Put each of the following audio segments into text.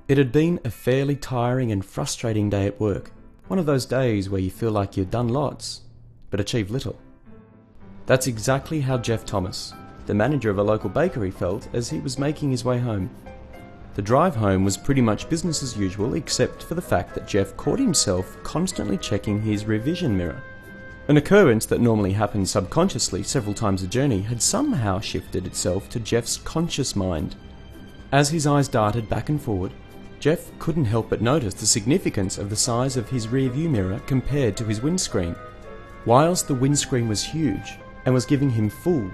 It had been a fairly tiring and frustrating day at work, one of those days where you feel like you've done lots, but achieved little. That's exactly how Jeff Thomas, the manager of a local bakery, felt as he was making his way home. The drive home was pretty much business as usual, except for the fact that Jeff caught himself constantly checking his revision mirror. An occurrence that normally happens subconsciously several times a journey had somehow shifted itself to Jeff's conscious mind. As his eyes darted back and forward, Jeff couldn't help but notice the significance of the size of his rear-view mirror compared to his windscreen. Whilst the windscreen was huge and was giving him full,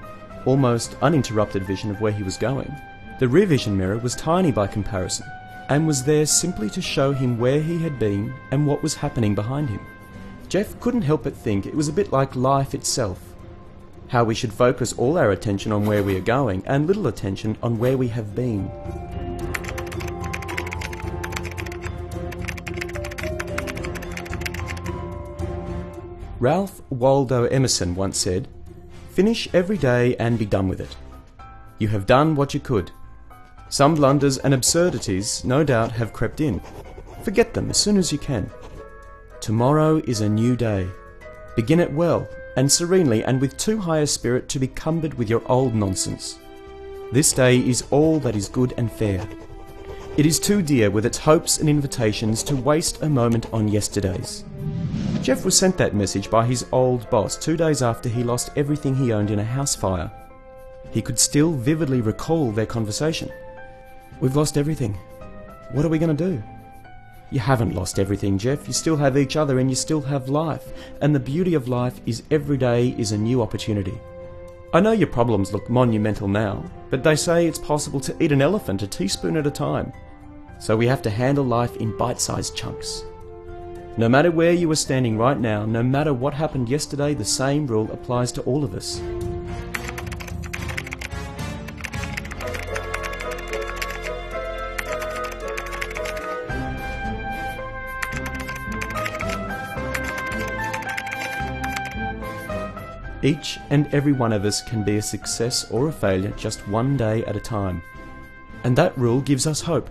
almost uninterrupted vision of where he was going, the rear vision mirror was tiny by comparison and was there simply to show him where he had been and what was happening behind him. Jeff couldn't help but think it was a bit like life itself, how we should focus all our attention on where we are going and little attention on where we have been. Ralph Waldo Emerson once said, "Finish every day and be done with it. You have done what you could. Some blunders and absurdities no doubt have crept in. Forget them as soon as you can. Tomorrow is a new day. Begin it well and serenely and with too high a spirit to be cumbered with your old nonsense. This day is all that is good and fair. It is too dear with its hopes and invitations to waste a moment on yesterdays." Jeff was sent that message by his old boss 2 days after he lost everything he owned in a house fire. He could still vividly recall their conversation. "We've lost everything. What are we going to do?" "You haven't lost everything, Jeff. You still have each other and you still have life. And the beauty of life is every day is a new opportunity. I know your problems look monumental now, but they say it's possible to eat an elephant a teaspoon at a time. So we have to handle life in bite-sized chunks. No matter where you are standing right now, no matter what happened yesterday, the same rule applies to all of us." Each and every one of us can be a success or a failure just one day at a time. And that rule gives us hope.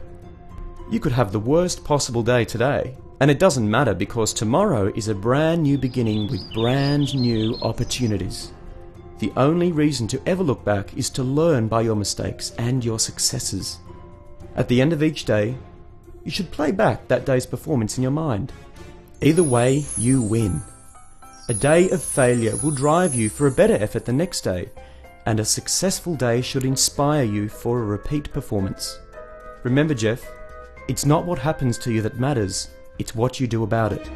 You could have the worst possible day today, and it doesn't matter because tomorrow is a brand new beginning with brand new opportunities. The only reason to ever look back is to learn by your mistakes and your successes. At the end of each day, you should play back that day's performance in your mind. Either way, you win. A day of failure will drive you for a better effort the next day, and a successful day should inspire you for a repeat performance. Remember, Jeff, it's not what happens to you that matters, it's what you do about it.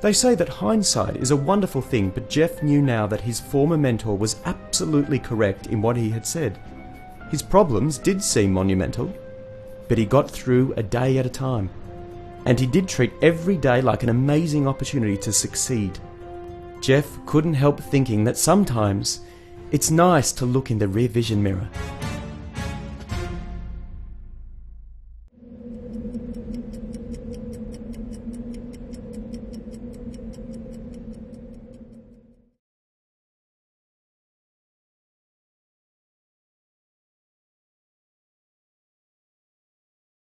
They say that hindsight is a wonderful thing, but Jeff knew now that his former mentor was absolutely correct in what he had said. His problems did seem monumental, but he got through a day at a time. And he did treat every day like an amazing opportunity to succeed. Jeff couldn't help thinking that sometimes it's nice to look in the rear vision mirror